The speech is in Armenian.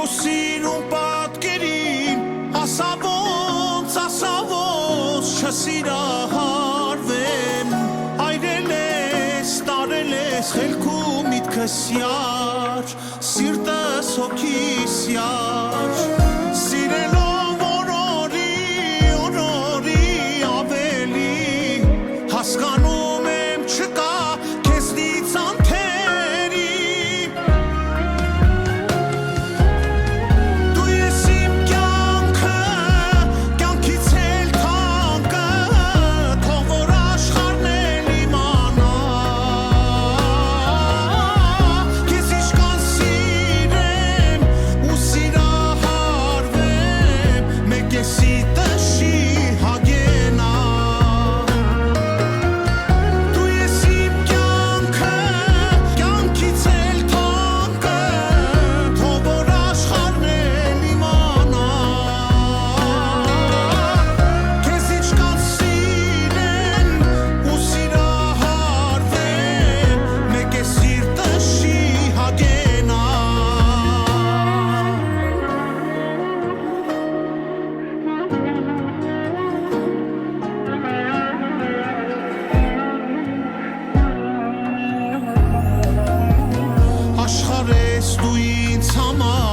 Քո սիրուն պատկերին ասավոնց չսիրահարվեմ Այրել ես, տարել ես խելքում միտքս յար Սիրտս հոգիս յար Սիրելով օրորի ավելի Հասկանում եմ չկա քեզնից անթերի Դու ես իմ կյանքը, կյանքից էլ թանկը Թող որ աշխարհն էլ իմանա Քեզ ինչքան սիրեմ ու սիրահարվեմ Մեկ եսի տշի հագենա Դու ես իմ կյանքը, կյանքից էլ թանկը Թող որ աշխարհն էլ իմանա Քեզ ինչքան սիրեմ ու սիրահարվեմ Մեկ է սիրտշի հագենա Աշխարհ ես դու ինձ համար